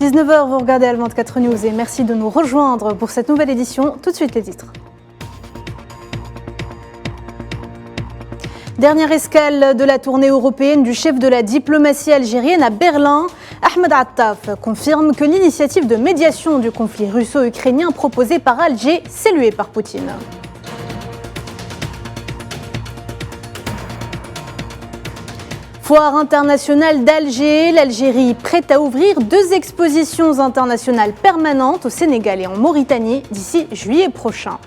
19h, vous regardez Al 24 News et merci de nous rejoindre pour cette nouvelle édition. Tout de suite les titres. Dernière escale de la tournée européenne du chef de la diplomatie algérienne à Berlin. Ahmed Attaf confirme que l'initiative de médiation du conflit russo-ukrainien proposée par Alger est saluée par Poutine. Foire internationale d'Alger, l'Algérie prête à ouvrir 2 expositions internationales permanentes au Sénégal et en Mauritanie d'ici juillet prochain.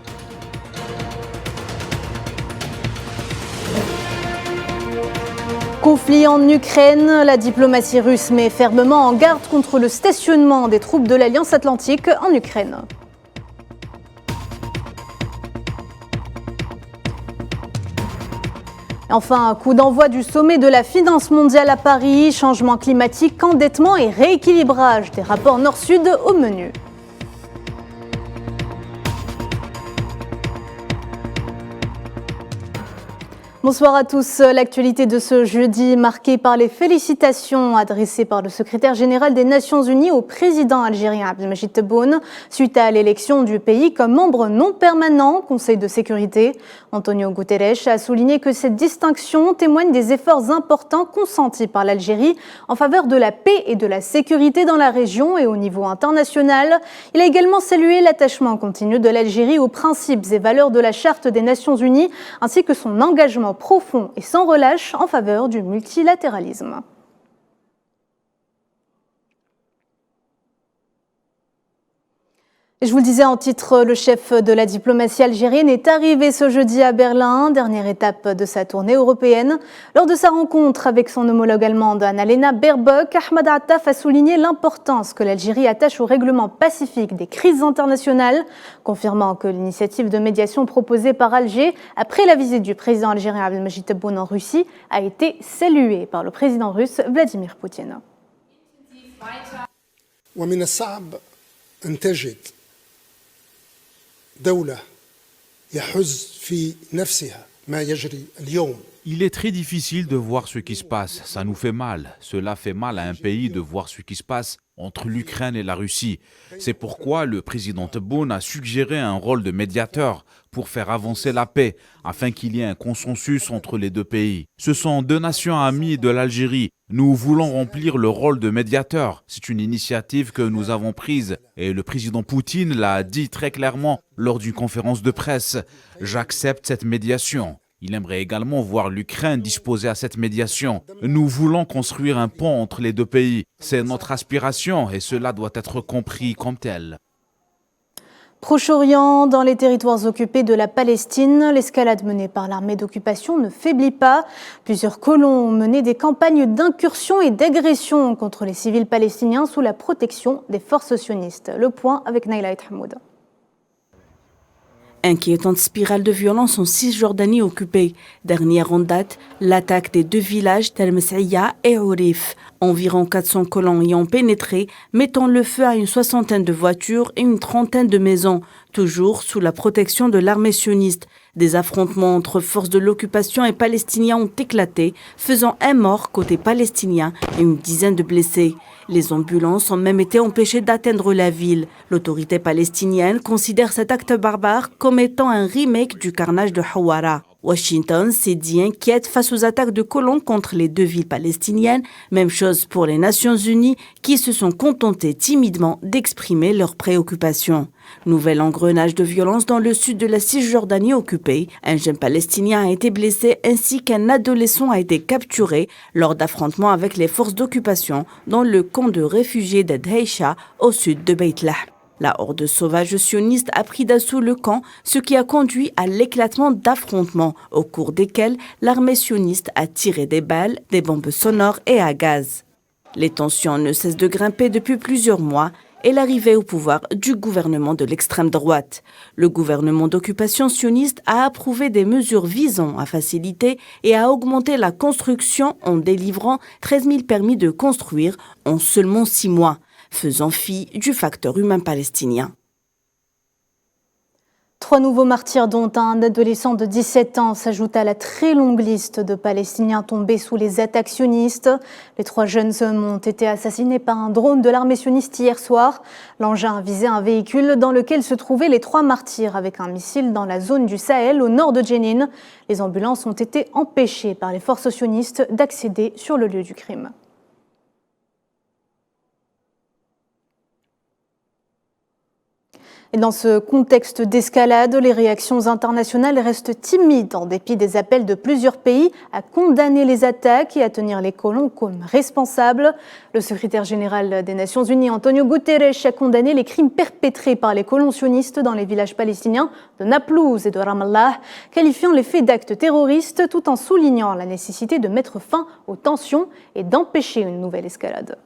Conflit en Ukraine, la diplomatie russe met fermement en garde contre le stationnement des troupes de l'Alliance Atlantique en Ukraine. Enfin, coup d'envoi du sommet de la finance mondiale à Paris, changement climatique, endettement et rééquilibrage des rapports Nord-Sud au menu. Bonsoir à tous. L'actualité de ce jeudi marquée par les félicitations adressées par le secrétaire général des Nations Unies au président algérien Abdelmadjid Tebboune suite à l'élection du pays comme membre non permanent au Conseil de sécurité. Antonio Guterres a souligné que cette distinction témoigne des efforts importants consentis par l'Algérie en faveur de la paix et de la sécurité dans la région et au niveau international. Il a également salué l'attachement continu de l'Algérie aux principes et valeurs de la Charte des Nations Unies ainsi que son engagement profond et sans relâche en faveur du multilatéralisme. Et je vous le disais en titre, le chef de la diplomatie algérienne est arrivé ce jeudi à Berlin, dernière étape de sa tournée européenne. Lors de sa rencontre avec son homologue allemande Annalena Baerbock, Ahmed Attaf a souligné l'importance que l'Algérie attache au règlement pacifique des crises internationales, confirmant que l'initiative de médiation proposée par Alger après la visite du président algérien Abdelmadjid Tebboune en Russie a été saluée par le président russe Vladimir Poutine. Il est très difficile de voir ce qui se passe, ça nous fait mal. Cela fait mal à un pays de voir ce qui se passe entre l'Ukraine et la Russie. C'est pourquoi le président Tebboune a suggéré un rôle de médiateur pour faire avancer la paix, afin qu'il y ait un consensus entre les 2 pays. Ce sont 2 nations amies de l'Algérie. Nous voulons remplir le rôle de médiateur. C'est une initiative que nous avons prise et le président Poutine l'a dit très clairement lors d'une conférence de presse. J'accepte cette médiation. Il aimerait également voir l'Ukraine disposer à cette médiation. Nous voulons construire un pont entre les 2 pays. C'est notre aspiration et cela doit être compris comme tel. Proche-Orient, dans les territoires occupés de la Palestine, l'escalade menée par l'armée d'occupation ne faiblit pas. Plusieurs colons ont mené des campagnes d'incursion et d'agression contre les civils palestiniens sous la protection des forces sionistes. Le point avec Naila Hamoud. Inquiétante spirale de violence en Cisjordanie occupée. Dernière en date, l'attaque des 2 villages Tel Messaïa et Ourif. Environ 400 colons y ont pénétré, mettant le feu à une 60aine de voitures et une 30aine de maisons, toujours sous la protection de l'armée sioniste. Des affrontements entre forces de l'occupation et palestiniens ont éclaté, faisant 1 mort côté palestinien et une dizaine de blessés. Les ambulances ont même été empêchées d'atteindre la ville. L'autorité palestinienne considère cet acte barbare comme étant un remake du carnage de Hawara. Washington s'est dit inquiète face aux attaques de colons contre les 2 villes palestiniennes. Même chose pour les Nations Unies qui se sont contentées timidement d'exprimer leurs préoccupations. Nouvel engrenage de violence dans le sud de la Cisjordanie occupée. Un jeune palestinien a été blessé ainsi qu'un adolescent a été capturé lors d'affrontements avec les forces d'occupation dans le camp de réfugiés d'Adheisha au sud de Beit Lahm. La horde sauvage sioniste a pris d'assaut le camp, ce qui a conduit à l'éclatement d'affrontements au cours desquels l'armée sioniste a tiré des balles, des bombes sonores et à gaz. Les tensions ne cessent de grimper depuis plusieurs mois et l'arrivée au pouvoir du gouvernement de l'extrême droite. Le gouvernement d'occupation sioniste a approuvé des mesures visant à faciliter et à augmenter la construction en délivrant 13 000 permis de construire en seulement 6 mois. Faisant fi du facteur humain palestinien. 3 nouveaux martyrs, dont un adolescent de 17 ans, s'ajoutent à la très longue liste de Palestiniens tombés sous les attaques sionistes. Les 3 jeunes hommes ont été assassinés par un drone de l'armée sioniste hier soir. L'engin visait un véhicule dans lequel se trouvaient les 3 martyrs avec un missile dans la zone du Sahel au nord de Jenin. Les ambulances ont été empêchées par les forces sionistes d'accéder sur le lieu du crime. Et dans ce contexte d'escalade, les réactions internationales restent timides en dépit des appels de plusieurs pays à condamner les attaques et à tenir les colons comme responsables. Le secrétaire général des Nations Unies, Antonio Guterres, a condamné les crimes perpétrés par les colons sionistes dans les villages palestiniens de Naplouse et de Ramallah, qualifiant les faits d'actes terroristes tout en soulignant la nécessité de mettre fin aux tensions et d'empêcher une nouvelle escalade.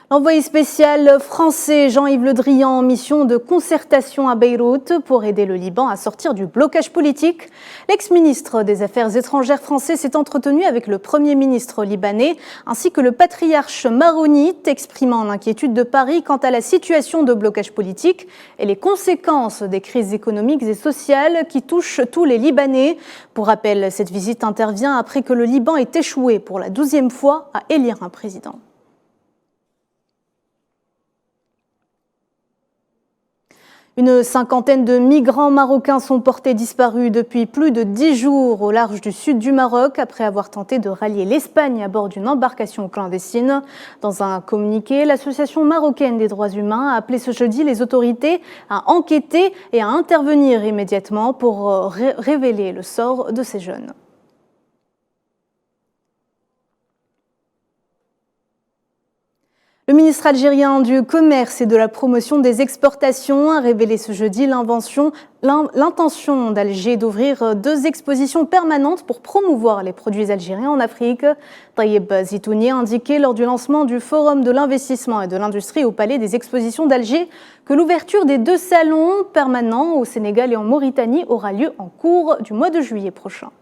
L'envoyé spécial français Jean-Yves Le Drian en mission de concertation à Beyrouth pour aider le Liban à sortir du blocage politique. L'ex-ministre des Affaires étrangères français s'est entretenu avec le Premier ministre libanais ainsi que le patriarche maronite, exprimant l'inquiétude de Paris quant à la situation de blocage politique et les conséquences des crises économiques et sociales qui touchent tous les Libanais. Pour rappel, cette visite intervient après que le Liban ait échoué pour la 12e fois à élire un président. Une cinquantaine de migrants marocains sont portés disparus depuis plus de 10 jours au large du sud du Maroc après avoir tenté de rallier l'Espagne à bord d'une embarcation clandestine. Dans un communiqué, l'Association marocaine des droits humains a appelé ce jeudi les autorités à enquêter et à intervenir immédiatement pour révéler le sort de ces jeunes. Le ministre algérien du Commerce et de la Promotion des Exportations a révélé ce jeudi l'intention d'Alger d'ouvrir 2 expositions permanentes pour promouvoir les produits algériens en Afrique. Tayeb Zitouni a indiqué lors du lancement du Forum de l'investissement et de l'industrie au Palais des Expositions d'Alger que l'ouverture des 2 salons permanents au Sénégal et en Mauritanie aura lieu en cours du mois de juillet prochain.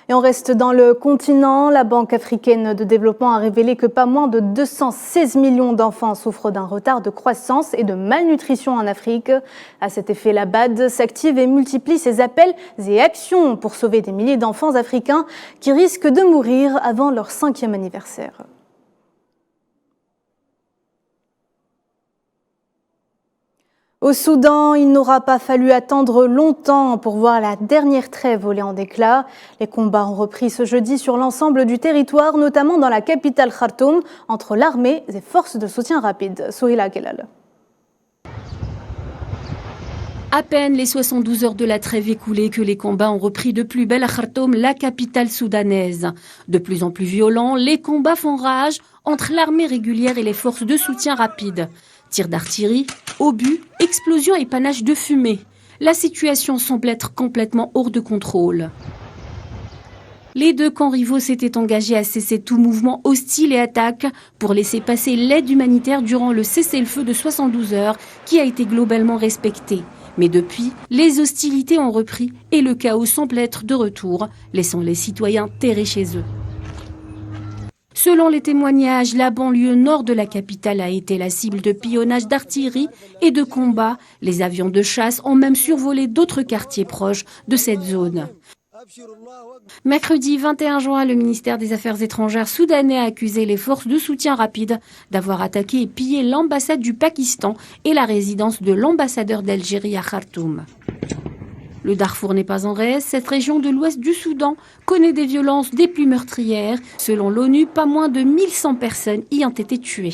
Et on reste dans le continent. La Banque africaine de développement a révélé que pas moins de 216 millions d'enfants souffrent d'un retard de croissance et de malnutrition en Afrique. À cet effet, la BAD s'active et multiplie ses appels et actions pour sauver des milliers d'enfants africains qui risquent de mourir avant leur 5e anniversaire. Au Soudan, il n'aura pas fallu attendre longtemps pour voir la dernière trêve voler en éclats. Les combats ont repris ce jeudi sur l'ensemble du territoire, notamment dans la capitale Khartoum, entre l'armée et forces de soutien rapide. Souhila Kelal. À peine les 72 heures de la trêve écoulées que les combats ont repris de plus belle à Khartoum, la capitale soudanaise. De plus en plus violents, les combats font rage entre l'armée régulière et les forces de soutien rapide. Tirs d'artillerie, obus, explosions et panaches de fumée. La situation semble être complètement hors de contrôle. Les 2 camps rivaux s'étaient engagés à cesser tout mouvement hostile et attaque pour laisser passer l'aide humanitaire durant le cessez-le-feu de 72 heures qui a été globalement respecté. Mais depuis, les hostilités ont repris et le chaos semble être de retour, laissant les citoyens terrés chez eux. Selon les témoignages, la banlieue nord de la capitale a été la cible de pillonnage d'artillerie et de combats. Les avions de chasse ont même survolé d'autres quartiers proches de cette zone. Mercredi 21 juin, le ministère des Affaires étrangères soudanais a accusé les forces de soutien rapide d'avoir attaqué et pillé l'ambassade du Pakistan et la résidence de l'ambassadeur d'Algérie à Khartoum. Le Darfour n'est pas en reste. Cette région de l'ouest du Soudan connaît des violences des plus meurtrières. Selon l'ONU, pas moins de 1100 personnes y ont été tuées.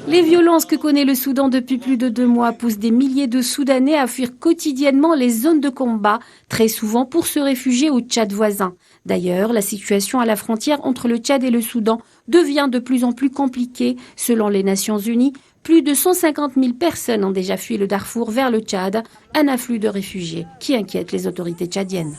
Les violences que connaît le Soudan depuis plus de 2 mois poussent des milliers de Soudanais à fuir quotidiennement les zones de combat, très souvent pour se réfugier au Tchad voisin. D'ailleurs, la situation à la frontière entre le Tchad et le Soudan devient de plus en plus compliquée. Selon les Nations Unies, plus de 150 000 personnes ont déjà fui le Darfour vers le Tchad, un afflux de réfugiés qui inquiète les autorités tchadiennes.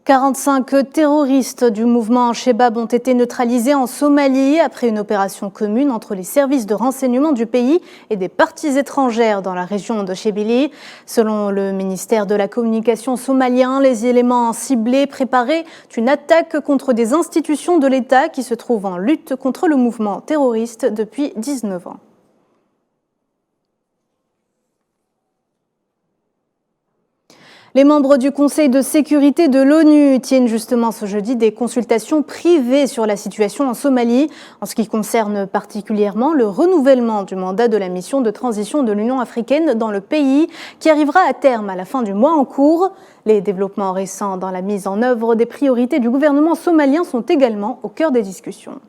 45 terroristes du mouvement Shebab ont été neutralisés en Somalie après une opération commune entre les services de renseignement du pays et des parties étrangères dans la région de Shebili. Selon le ministère de la Communication somalien, les éléments ciblés préparaient une attaque contre des institutions de l'État qui se trouvent en lutte contre le mouvement terroriste depuis 19 ans. Les membres du Conseil de sécurité de l'ONU tiennent justement ce jeudi des consultations privées sur la situation en Somalie, en ce qui concerne particulièrement le renouvellement du mandat de la mission de transition de l'Union africaine dans le pays, qui arrivera à terme à la fin du mois en cours. Les développements récents dans la mise en œuvre des priorités du gouvernement somalien sont également au cœur des discussions.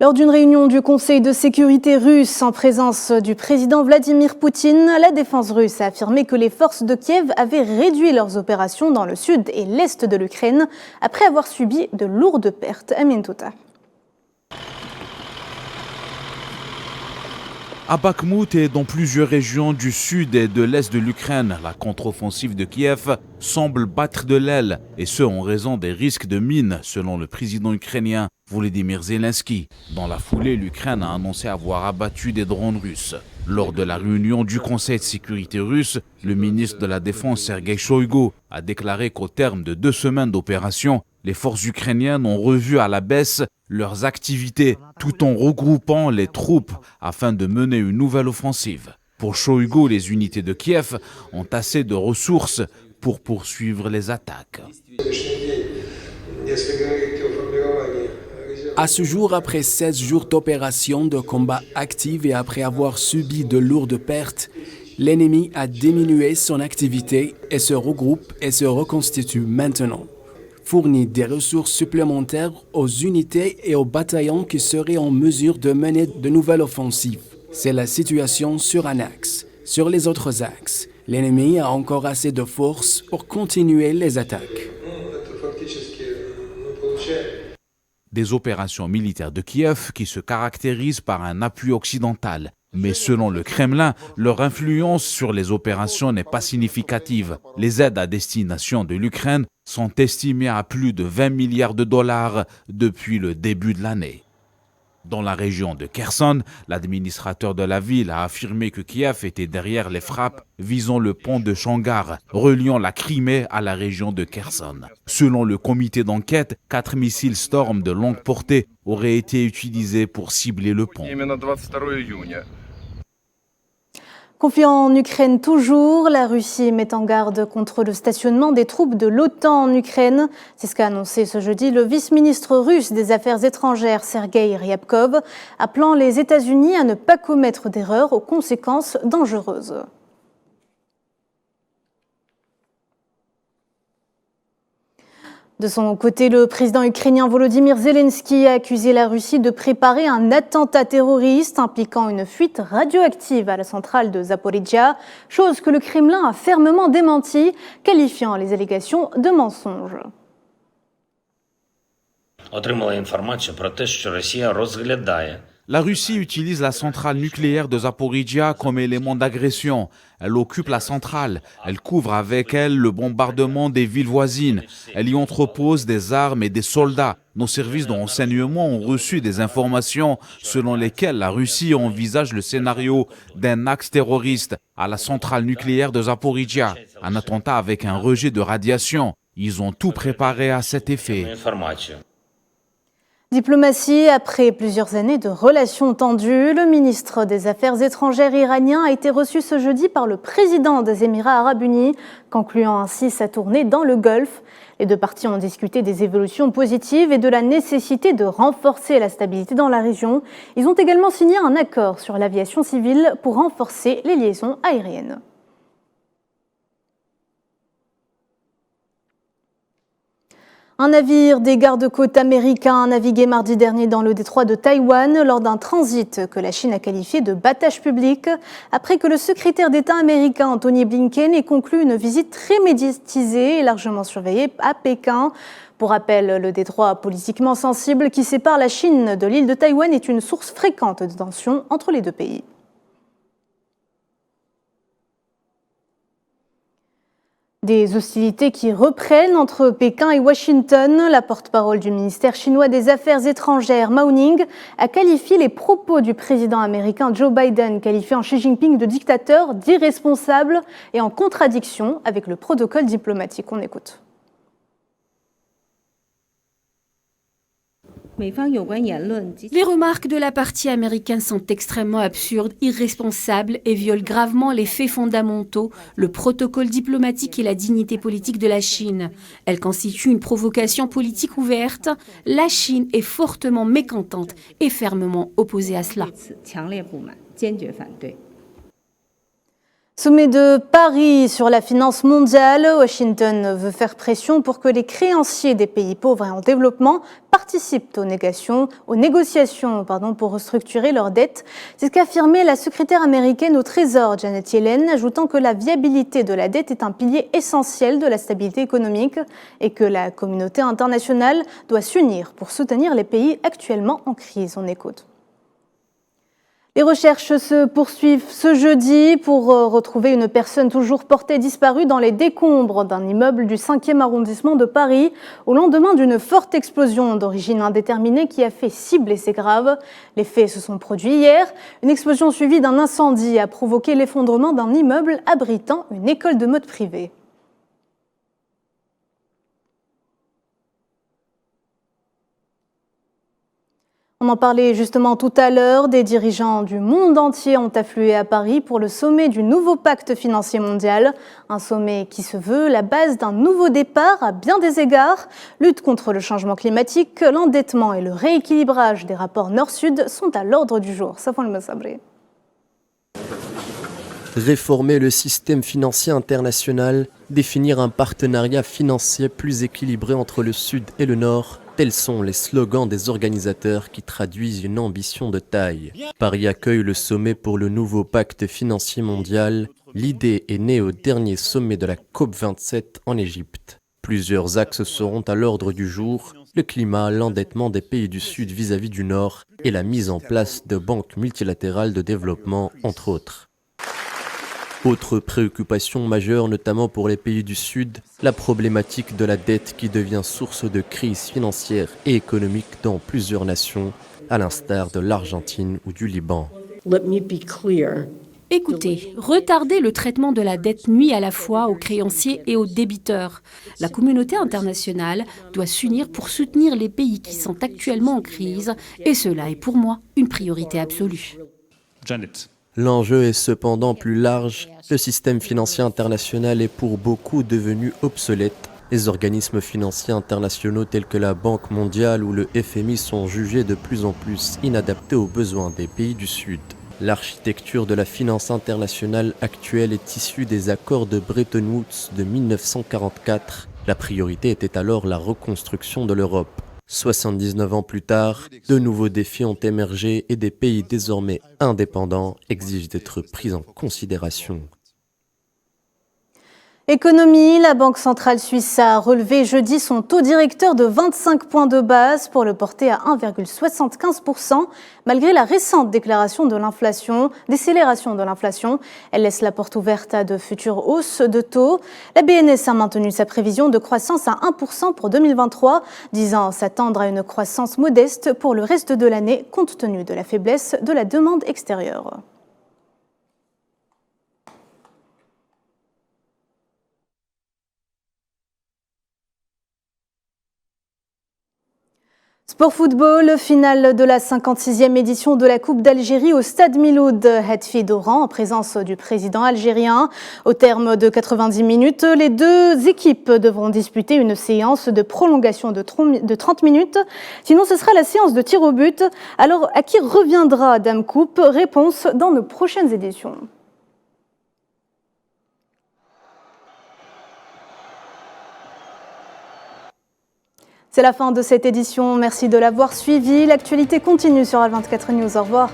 Lors d'une réunion du Conseil de sécurité russe en présence du président Vladimir Poutine, la défense russe a affirmé que les forces de Kiev avaient réduit leurs opérations dans le sud et l'est de l'Ukraine après avoir subi de lourdes pertes. Amin Touta. À Bakhmout et dans plusieurs régions du sud et de l'est de l'Ukraine, la contre-offensive de Kiev semble battre de l'aile, et ce en raison des risques de mines, selon le président ukrainien Volodymyr Zelensky. Dans la foulée, l'Ukraine a annoncé avoir abattu des drones russes. Lors de la réunion du Conseil de sécurité russe, le ministre de la Défense Sergei Shoigu a déclaré qu'au terme de 2 semaines d'opération, les forces ukrainiennes ont revu à la baisse leurs activités tout en regroupant les troupes afin de mener une nouvelle offensive. Pour Shoigu, les unités de Kiev ont assez de ressources pour poursuivre les attaques. À ce jour, après 16 jours d'opérations de combat actives et après avoir subi de lourdes pertes, l'ennemi a diminué son activité et se regroupe et se reconstitue maintenant. Fournit des ressources supplémentaires aux unités et aux bataillons qui seraient en mesure de mener de nouvelles offensives. C'est la situation sur un axe. Sur les autres axes, l'ennemi a encore assez de force pour continuer les attaques. Des opérations militaires de Kiev qui se caractérisent par un appui occidental. Mais selon le Kremlin, leur influence sur les opérations n'est pas significative. Les aides à destination de l'Ukraine sont estimées à plus de 20 milliards de dollars depuis le début de l'année. Dans la région de Kherson, l'administrateur de la ville a affirmé que Kiev était derrière les frappes visant le pont de Changar, reliant la Crimée à la région de Kherson. Selon le comité d'enquête, 4 missiles Storm de longue portée auraient été utilisés pour cibler le pont. Conflit en Ukraine toujours, la Russie met en garde contre le stationnement des troupes de l'OTAN en Ukraine. C'est ce qu'a annoncé ce jeudi le vice-ministre russe des Affaires étrangères Sergei Ryabkov, appelant les États-Unis à ne pas commettre d'erreurs aux conséquences dangereuses. De son côté, le président ukrainien Volodymyr Zelensky a accusé la Russie de préparer un attentat terroriste impliquant une fuite radioactive à la centrale de Zaporizhzhia, chose que le Kremlin a fermement démentie, qualifiant les allégations de mensonges. La Russie utilise la centrale nucléaire de Zaporizhzhia comme élément d'agression. Elle occupe la centrale. Elle couvre avec elle le bombardement des villes voisines. Elle y entrepose des armes et des soldats. Nos services de renseignement ont reçu des informations selon lesquelles la Russie envisage le scénario d'un axe terroriste à la centrale nucléaire de Zaporizhzhia. Un attentat avec un rejet de radiation. Ils ont tout préparé à cet effet. Diplomatie, après plusieurs années de relations tendues, le ministre des Affaires étrangères iranien a été reçu ce jeudi par le président des Émirats arabes unis, concluant ainsi sa tournée dans le Golfe. Les deux parties ont discuté des évolutions positives et de la nécessité de renforcer la stabilité dans la région. Ils ont également signé un accord sur l'aviation civile pour renforcer les liaisons aériennes. Un navire des gardes-côtes américains a navigué mardi dernier dans le détroit de Taïwan lors d'un transit que la Chine a qualifié de battage public, après que le secrétaire d'État américain Antony Blinken ait conclu une visite très médiatisée et largement surveillée à Pékin. Pour rappel, le détroit politiquement sensible qui sépare la Chine de l'île de Taïwan est une source fréquente de tensions entre les deux pays. Des hostilités qui reprennent entre Pékin et Washington. La porte-parole du ministère chinois des Affaires étrangères, Mao Ning, a qualifié les propos du président américain Joe Biden, qualifiant Xi Jinping de dictateur, d'irresponsable et en contradiction avec le protocole diplomatique. On écoute. Les remarques de la partie américaine sont extrêmement absurdes, irresponsables et violent gravement les faits fondamentaux, le protocole diplomatique et la dignité politique de la Chine. Elles constituent une provocation politique ouverte. La Chine est fortement mécontente et fermement opposée à cela. Sommet de Paris sur la finance mondiale. Washington veut faire pression pour que les créanciers des pays pauvres et en développement participent aux négociations pour restructurer leurs dettes. C'est ce qu'a affirmé la secrétaire américaine au Trésor, Janet Yellen, ajoutant que la viabilité de la dette est un pilier essentiel de la stabilité économique et que la communauté internationale doit s'unir pour soutenir les pays actuellement en crise. On écoute. Les recherches se poursuivent ce jeudi pour retrouver une personne toujours portée disparue dans les décombres d'un immeuble du 5e arrondissement de Paris au lendemain d'une forte explosion d'origine indéterminée qui a fait 6 blessés graves. Les faits se sont produits hier. Une explosion suivie d'un incendie a provoqué l'effondrement d'un immeuble abritant une école de mode privée. On en parlait justement tout à l'heure, des dirigeants du monde entier ont afflué à Paris pour le sommet du nouveau pacte financier mondial. Un sommet qui se veut la base d'un nouveau départ à bien des égards. Lutte contre le changement climatique, l'endettement et le rééquilibrage des rapports Nord-Sud sont à l'ordre du jour. Safwan El-Messabré. Réformer le système financier international, définir un partenariat financier plus équilibré entre le Sud et le Nord, tels sont les slogans des organisateurs qui traduisent une ambition de taille. Paris accueille le sommet pour le nouveau pacte financier mondial. L'idée est née au dernier sommet de la COP27 en Égypte. Plusieurs axes seront à l'ordre du jour, le climat, l'endettement des pays du Sud vis-à-vis du Nord et la mise en place de banques multilatérales de développement, entre autres. Autre préoccupation majeure, notamment pour les pays du Sud, la problématique de la dette qui devient source de crise financière et économique dans plusieurs nations, à l'instar de l'Argentine ou du Liban. Écoutez, retarder le traitement de la dette nuit à la fois aux créanciers et aux débiteurs. La communauté internationale doit s'unir pour soutenir les pays qui sont actuellement en crise et cela est pour moi une priorité absolue. Janet. L'enjeu est cependant plus large. Le système financier international est pour beaucoup devenu obsolète. Les organismes financiers internationaux tels que la Banque mondiale ou le FMI sont jugés de plus en plus inadaptés aux besoins des pays du Sud. L'architecture de la finance internationale actuelle est issue des accords de Bretton Woods de 1944. La priorité était alors la reconstruction de l'Europe. 79 ans plus tard, de nouveaux défis ont émergé et des pays désormais indépendants exigent d'être pris en considération. Économie, la Banque centrale suisse a relevé jeudi son taux directeur de 25 points de base pour le porter à 1,75%, malgré la récente déclaration de décélération de l'inflation. Elle laisse la porte ouverte à de futures hausses de taux. La BNS a maintenu sa prévision de croissance à 1% pour 2023, disant s'attendre à une croissance modeste pour le reste de l'année, compte tenu de la faiblesse de la demande extérieure. Sport football, finale de la 56e édition de la Coupe d'Algérie au stade Miloud Hetfi d'Oran en présence du président algérien. Au terme de 90 minutes, les deux équipes devront disputer une séance de prolongation de 30 minutes. Sinon, ce sera la séance de tir au but. Alors, à qui reviendra Dame Coupe? Réponse dans nos prochaines éditions. C'est la fin de cette édition. Merci de l'avoir suivi. L'actualité continue sur Al24 News. Au revoir.